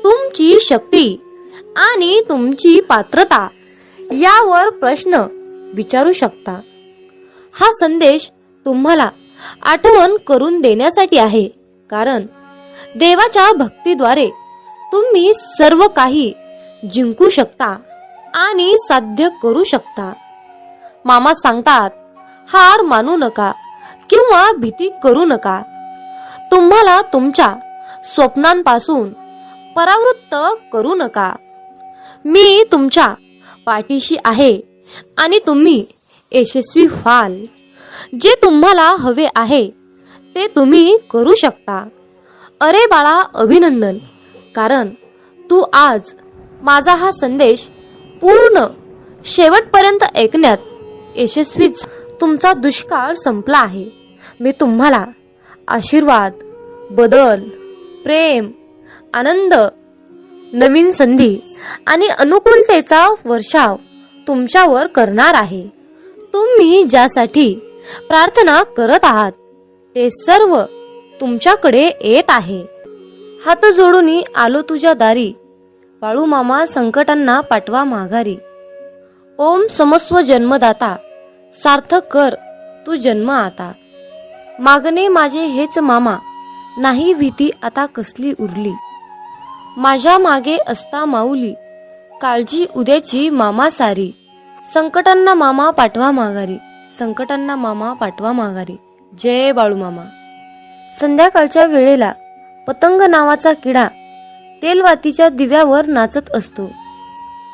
तुमची शक्ती आणि तुमची पात्रता यावर प्रश्न विचारू शकता. हा संदेश तुम्हाला आठवण करून देण्यासाठी आहे, कारण देवाच्या भक्तीद्वारे तुम्ही सर्व काही जिंकू शकता आणि साध्य करू शकता. मामा सांगतात, हार मानू नका किंवा भीती करू नका. तुम्हाला तुमच्या स्वप्नांपासून परावृत्त करू नका. मी तुमच्या पाठीशी आहे आणि तुम्ही यशस्वी व्हाल. जे तुम्हाला हवे आहे ते तुम्ही करू शकता. अरे बाळा, अभिनंदन, कारण तू आज माझा हा संदेश पूर्ण शेवटपर्यंत ऐकण्यात यशस्वी. तुमचा दुष्काळ संपला आहे. मी तुम्हाला आशीर्वाद, बदल, प्रेम, आनंद, नवीन संधी आणि अनुकूलतेचा वर्षाव तुमच्यावर करणार आहे. तुम्ही ज्यासाठी प्रार्थना करत आहात ते सर्व तुमच्याकडे येत आहे. हात जोडून आलो तुझ्या दारी, बाळू मामा संकटांना पाठवा माघारी. ओम समस्व जन्मदाता, सार्थक कर तू जन्म आता. मागणे माझे हेच मामा, नाही भीती आता कसली उरली. माझ्या मागे असता माऊली, काळजी उद्याची मामा सारी. संकटांना मामा पाठवा माघारी, संकटांना मामा पाठवा माघारी. जय बाळू मामा. संध्याकाळच्या वेळेला पतंग नावाचा किडा तेलवातीच्या दिव्यावर नाचत असतो.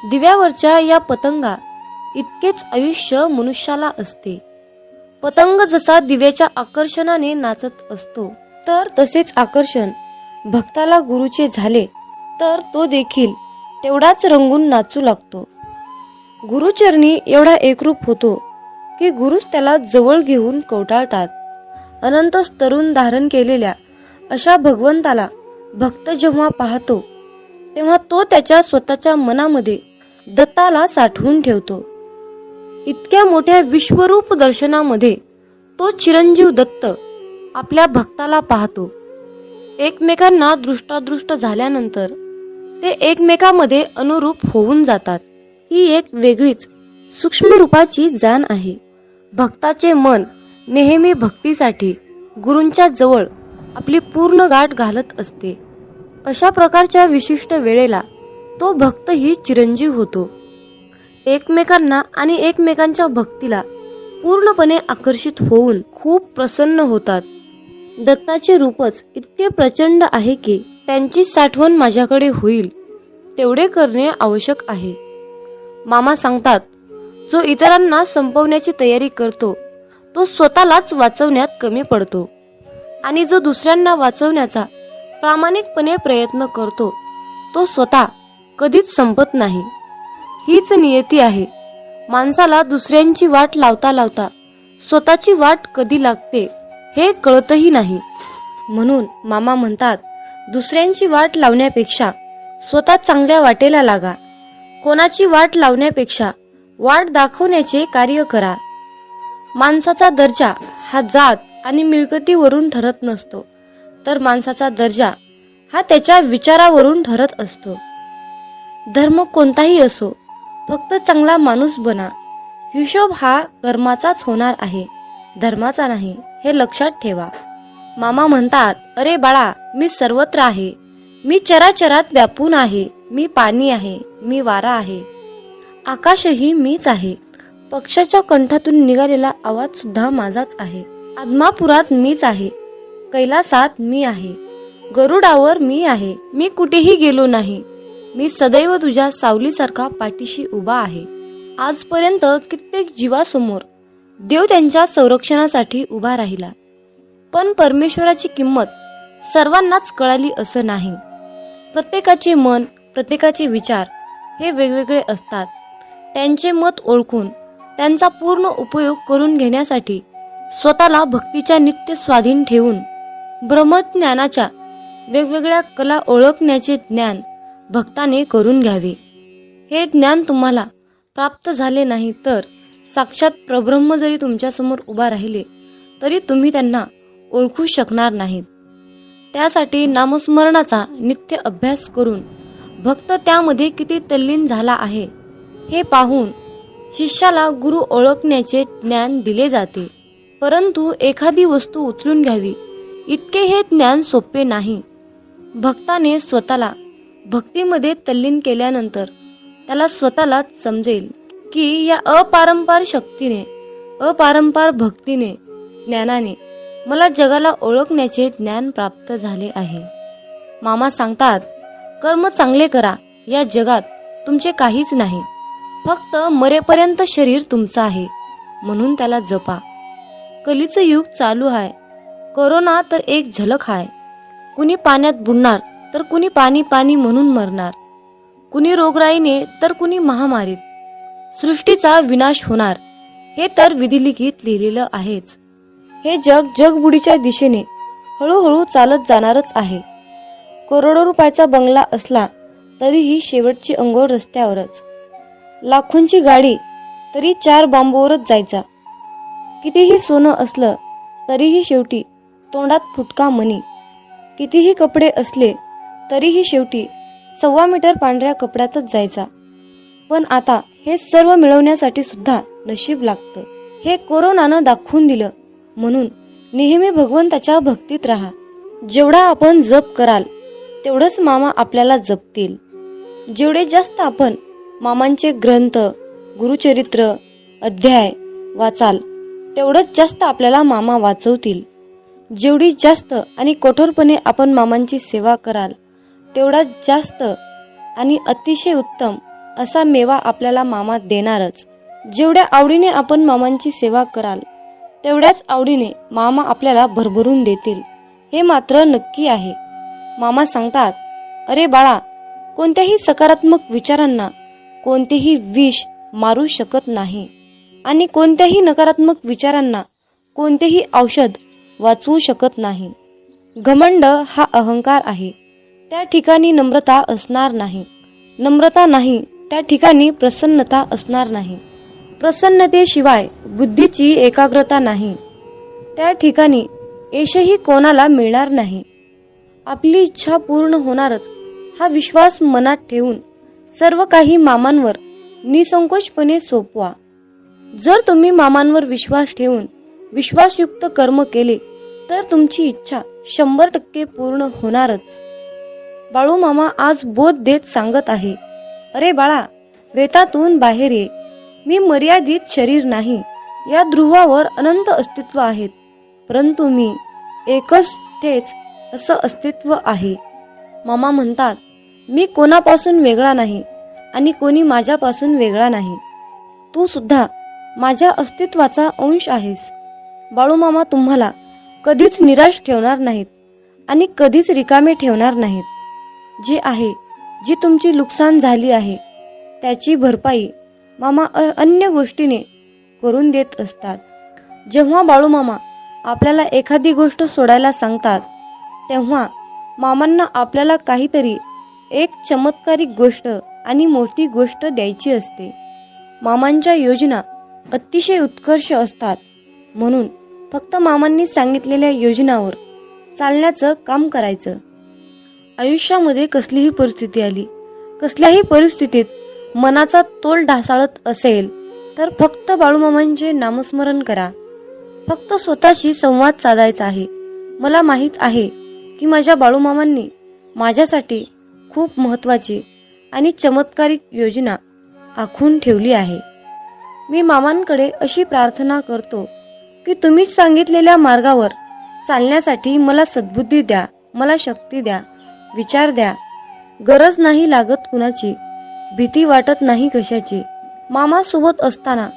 दिव्यावरच्या या पतंगा इतकेच आयुष्य मनुष्याला असते. पतंग जसा दिव्याच्या आकर्षणाने नाचत असतो, तर तसेच आकर्षण भक्ताला गुरुचे झाले तर तो देखील तेवढाच रंगून नाचू लागतो. गुरुचरणी एवढा एकरूप होतो की गुरुच त्याला जवळ घेऊन कवटाळतात. अनंत तरुण धारण केलेल्या अशा भगवंताला भक्त जेव्हा पाहतो तेव्हा तो त्याच्या स्वतःच्या मनामध्ये दत्ताला साठवून ठेवतो. इतक्या मोठ्या विश्वरूप दर्शनामध्ये तो चिरंजीव दत्त आपल्या भक्ताला पाहतो. एकमेकांना दृष्टादृष्ट झाल्यानंतर ते एकमेकांमध्ये अनुरूप होऊन जातात. ही एक वेगळीच सूक्ष्म रूपाची जाण आहे. भक्ताचे मन नेहमी भक्तीसाठी गुरूंच्या जवळ आपली पूर्ण गाठ घालत असते. अशा प्रकारच्या विशिष्ट वेळेला तो भक्तही चिरंजीव होतो. एकमेकांना आणि एकमेकांच्या भक्तीला पूर्णपणे आकर्षित होऊन खूप प्रसन्न होतात. दत्ताचे रूपच इतके प्रचंड आहे की त्यांची साठवण माझ्याकडे होईल तेवढे करणे आवश्यक आहे. मामा सांगतात, जो इतरांना संपवण्याची तयारी करतो तो स्वतःलाच वाचवण्यात कमी पडतो, आणि जो दुसऱ्यांना वाचवण्याचा प्रामाणिकपणे प्रयत्न करतो तो स्वतः कधीच संपत नाही. हीच नियती आहे. माणसाला दुसऱ्यांची वाट लावता लावता स्वतःची वाट कधी लागते हे कळतही नाही. म्हणून मामा म्हणतात, दुसऱ्यांची वाट लावण्यापेक्षा स्वतः चांगल्या वाटेला लागा. कोणाची वाट लावण्यापेक्षा वाट दाखवण्याचे कार्य करा. माणसाचा दर्जा हा जात आणि मिळकतीवरून ठरत नसतो, तर माणसाचा दर्जा हा त्याच्या विचारावरून ठरत असतो. धर्म कोणताही असो, फक्त चांगला माणूस बना. हिशोब हा कर्माचाच होणार आहे, धर्माचा नाही, हे लक्षात ठेवा. मामा म्हणतात, अरे बाळा, मी सर्वत्र आहे. मी चराचरात व्यापून आहे. मी पाणी आहे, मी वारा आहे, आकाशही मीच आहे. पक्षाच्या कंठातून निघालेला आवाज सुद्धा माझाच आहे. आदमापुरात मीच आहे, कैलासात मी आहे, गरुडावर मी आहे. मी कुठेही गेलो नाही. मी सदैव तुझ्या सावलीसारखा पाठीशी उभा आहे. आजपर्यंत कित्येक जीवासमोर देव त्यांच्या संरक्षणासाठी उभा राहिला, पण परमेश्वराची किंमत सर्वांनाच कळाली असं नाही. प्रत्येकाचे मन, प्रत्येकाचे विचार हे वेगवेगळे असतात. त्यांचे मत ओळखून त्यांचा पूर्ण उपयोग करून घेण्यासाठी स्वतःला भक्तीच्या नित्य स्वाधीन ठेवून ब्रह्मज्ञानाच्या वेगवेगळ्या कला ओळखण्याचे ज्ञान भक्ताने करून घ्यावे. हे ज्ञान तुम्हाला प्राप्त झाले नाही तर साक्षात परब्रह्म जरी तुमच्यासमोर उभा राहिले तरी तुम्ही त्यांना ओळखू शकणार नाहीत. त्यासाठी नामस्मरणाचा नित्य अभ्यास करून भक्त त्यामध्ये किती तल्लीन झाला आहे हे पाहून शिष्याला गुरु ओळखण्याचे ज्ञान दिले जाते. परंतु एखादी वस्तू उचलून घ्यावी इतके हे ज्ञान सोपे नाही. भक्ताने स्वतःला भक्तीमध्ये तल्लीन केल्यानंतर त्याला स्वतःलाच समजेल की या अपारंपार शक्तीने, अपारंपार भक्तीने, ज्ञानाने मला जगाला ओळखण्याचे ज्ञान प्राप्त झाले आहे. मामा सांगतात, कर्म चांगले करा. या जगात तुमचे काहीच नाही, फक्त मरेपर्यंत शरीर तुमचं आहे, म्हणून त्याला जपा. कलीचं युग चालू आहे. कोरोना तर एक झलक आहे. कुणी पाण्यात बुडणार तर कुणी पाणी पाणी म्हणून मरणार, कुणी रोगराईने तर कुणी महामारीत. सृष्टीचा विनाश होणार हे तर विधिलिखित लिहिलेलं आहेच. हे जग जगबुडीच्या दिशेने हळूहळू चालत जाणारच आहे. करोडो रुपयाचा बंगला असला तरीही शेवटची अंघोळ रस्त्यावरच. लाखोंची गाडी तरी 4 बांबूवरच जायचा. कितीही सोनं असलं तरीही शेवटी तोंडात फुटका मणी. कितीही कपडे असले तरीही शेवटी 1.25 मीटर पांढऱ्या कपड्यातच जायचा. पण आता हे सर्व मिळवण्यासाठी सुद्धा नशीब लागतं. हे कोरोनानं दाखवून दिलं. म्हणून नेहमी भगवंताच्या भक्तीत राहा. जेवढा आपण जप कराल तेवढंच मामा आपल्याला जपतील. जेवढे जास्त आपण मामांचे ग्रंथ, गुरुचरित्र, अध्याय वाचाल तेवढंच जास्त आपल्याला मामा वाचवतील. जेवढी जास्त आणि कठोरपणे आपण मामांची सेवा कराल तेवढा जास्त आणि अतिशय उत्तम असा मेवा आपल्याला मामा देणारच. जेवढ्या आवडीने आपण मामांची सेवा कराल तेवढ्याच आवडीने मामा आपल्याला भरभरून देतील. हे मात्र नक्की आहे. मामा सांगतात, अरे बाळा, कोणत्याही सकारात्मक विचारांना कोणतेही विष मारू शकत नाही आणि कोणत्याही नकारात्मक विचारांना कोणतेही औषध वाचवू शकत नाही. घमंड हा अहंकार आहे, त्या ठिकाणी नम्रता असणार नाही. नम्रता नाही त्या ठिकाणी प्रसन्नता असणार नाही. प्रसन्नतेशिवाय बुद्धीची एकाग्रता नाही, त्या ठिकाणी यशही कोणाला मिळणार नाही. आपली इच्छा पूर्ण होणारच हा विश्वास मनात ठेवून सर्व काही मामांवर निसंकोचपणे सोपवा. जर तुम्ही मामांवर विश्वास ठेवून विश्वासयुक्त कर्म केले तर तुमची इच्छा 100% पूर्ण होणारच. बाळू मामा आज बोध देत सांगत आहे, अरे बाळा, वेतातून बाहेर ये. मी मर्यादित शरीर नाही. या ध्रुवावर अनंत अस्तित्व आहेत, परंतु मी एकच तेच असं अस्तित्व आहे. मामा म्हणतात, मी कोणापासून वेगळा नाही आणि कोणी माझ्यापासून वेगळा नाही. तू सुद्धा माझ्या अस्तित्वाचा अंश आहेस. बाळू मामा तुम्हाला कधीच निराश ठेवणार नाहीत आणि कधीच रिकामे ठेवणार नाहीत. जे आहे, जी तुमची नुकसान झाली आहे त्याची भरपाई मामा अन्य गोष्टीने करून देत असतात. जेव्हा बाळू मामा आपल्याला एखादी गोष्ट सोडायला सांगतात तेव्हा मामांना आपल्याला काहीतरी एक चमत्कारिक गोष्ट आणि मोठी गोष्ट द्यायची असते. मामांच्या योजना अतिशय उत्कर्ष असतात. म्हणून फक्त मामांनी सांगितलेल्या योजनावर चालण्याचं काम करायचं. आयुष्यामध्ये कसलीही परिस्थिती आली, कसल्याही परिस्थितीत मनाचा तोल ढासाळत असेल तर फक्त बाळूमामांचे नामस्मरण करा. फक्त स्वतःशी संवाद साधायचा आहे. मला माहित आहे की माझ्या बाळूमामांनी माझ्यासाठी खूप महत्वाची आणि चमत्कारिक योजना आखून ठेवली आहे. मी मामांकडे अशी प्रार्थना करतो की तुम्ही सांगितलेल्या मार्गावर चालण्यासाठी मला सद्बुद्धी द्या, मला शक्ती द्या, विचार द्या. गरज नाही लागत कुणाची, भीती वाटत नाही कशाची. मामा सोबत असताना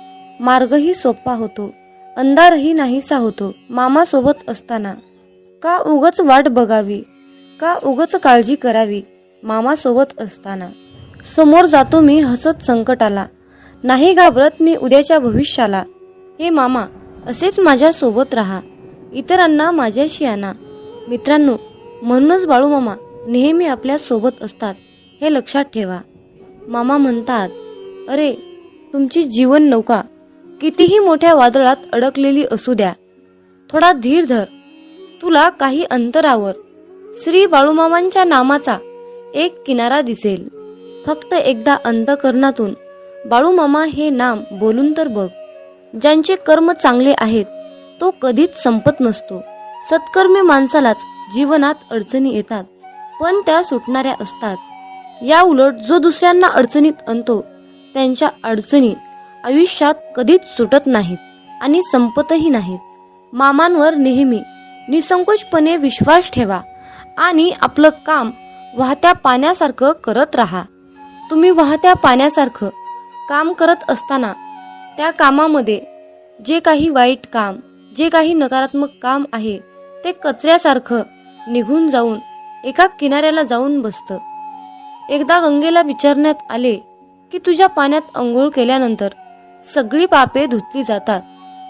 मार्गही सोपा होतो, अंधारही नाहीसा होतो. मामा सोबत असताना का उगच वाट बघावी, का उगच काळजी करावी. मामा सोबत असताना समोर जातो मी हसत संकटाला, नाही घाबरत मी उद्याच्या भविष्याला. हे मामा, असेच माझ्या सोबत राहा, इतरांना माझ्याशी आणा. मित्रांनो, म्हणूनच बाळू मामा नेहमी आपल्या सोबत असतात, हे लक्षात ठेवा. मामा म्हणतात, अरे, तुमची जीवन नौका कितीही मोठ्या वादळात अडकलेली असू द्या, थोडा धीर धर. तुला काही अंतरावर श्री बाळूमामांच्या नामाचा एक किनारा दिसेल. फक्त एकदा अंतःकरणातून बाळूमामा हे नाम बोलून तर बघ. ज्यांचे कर्म चांगले आहेत तो कधीच संपत नसतो. सत्कर्मी माणसालाच जीवनात अडचणी येतात, पण त्या सुटणाऱ्या असतात. या उलट जो दुसऱ्यांना अडचणीत आणतो त्यांच्या अडचणी आयुष्यात कधीच सुटत नाहीत आणि संपतही नाहीत. मामांवर नेहमी निसंकोचपणे विश्वास ठेवा आणि आपलं काम वाहत्या पाण्यासारखं करत राहा. तुम्ही वाहत्या पाण्यासारखं काम करत असताना त्या कामामध्ये जे काही वाईट काम, जे काही नकारात्मक काम आहे ते कचऱ्यासारखं निघून जाऊन एका किनाऱ्याला जाऊन बसतं. एकदा गंगेला विचारण्यात आले की तुझ्या पाण्यात अंघोळ केल्यानंतर सगळी पापे धुतली जातात,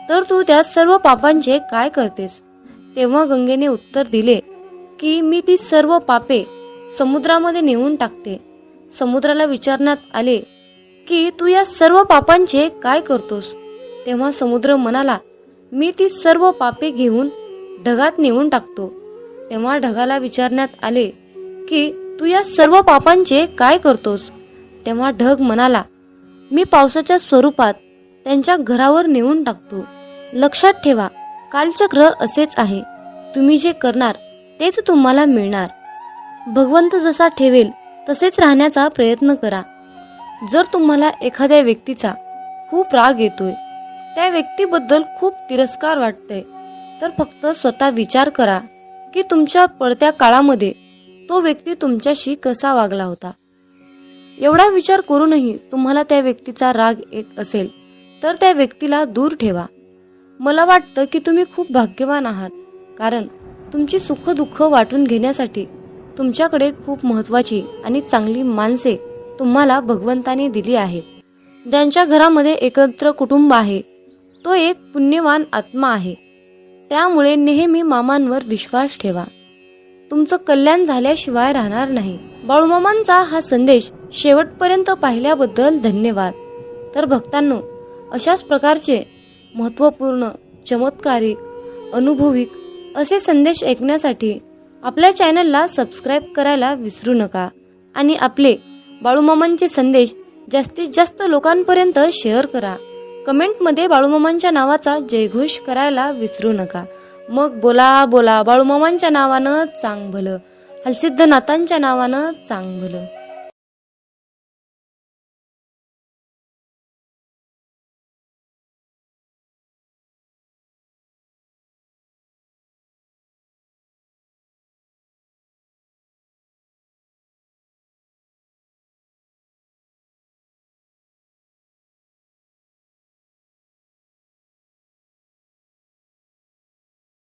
तर तू त्या सर्व पापांचे काय करतेस? तेव्हा गंगेने उत्तर दिले की मी ती सर्व पापे समुद्रामध्ये नेऊन टाकते. समुद्राला विचारण्यात आले की तू या सर्व पापांचे काय करतोस? तेव्हा समुद्र म्हणाला, मी ती सर्व पापे घेऊन ढगात नेऊन टाकतो. तेव्हा ढगाला विचारण्यात आले की तू या सर्व पापांचे काय करतोस? तेव्हा ढग म्हणाला, मी पावसाच्या स्वरूपात त्यांच्या घरावर नेऊन टाकतो. लक्षात ठेवा, कालचक्र असेच आहे. तुम्ही जे करणार तेच तुम्हाला मिळणार. भगवंत जसा ठेवेल तसेच राहण्याचा प्रयत्न करा. जर तुम्हाला एखाद्या व्यक्तीचा खूप राग येतोय, त्या व्यक्तीबद्दल खूप तिरस्कार वाटतोय, तर फक्त स्वतः विचार करा की तुमच्या पडत्या काळामध्ये तो व्यक्ती तुमच्याशी कसा वागला होता. एवढा विचार करूनही तुम्हाला त्या व्यक्तीचा राग येत असेल तर त्या व्यक्तीला दूर ठेवा. मला वाटतं की तुम्ही खूप भाग्यवान आहात, कारण तुमची सुख दुःख वाटून घेण्यासाठी तुमच्याकडे खूप महत्वाची आणि चांगली माणसे तुम्हाला भगवंताने दिली आहेत. ज्यांच्या घरामध्ये एकत्र कुटुंब आहे तो एक पुण्यवान आत्मा आहे. त्यामुळे नेहमी मामांवर विश्वास ठेवा. तुमचं कल्याण झाल्याशिवाय राहणार नाही. बाळूमामांचा हा संदेश शेवटपर्यंत पाहिल्याबद्दल धन्यवाद. तर भक्तांनो, अशाच प्रकारचे महत्त्वपूर्ण, चमत्कारिक, अनुभविक असे संदेश ऐकण्यासाठी आपल्या चॅनलला सबस्क्राईब करायला विसरू नका आणि आपले बाळूमामांचे संदेश जास्तीत जास्त लोकांपर्यंत शेअर करा. कमेंटमध्ये बाळूमामांच्या नावाचा जयघोष करायला विसरू नका. मग बोला बोला बाळूमामांच्या नावानं चांग भलं, हलसिद्धनाथांच्या नावानं चांग भलं.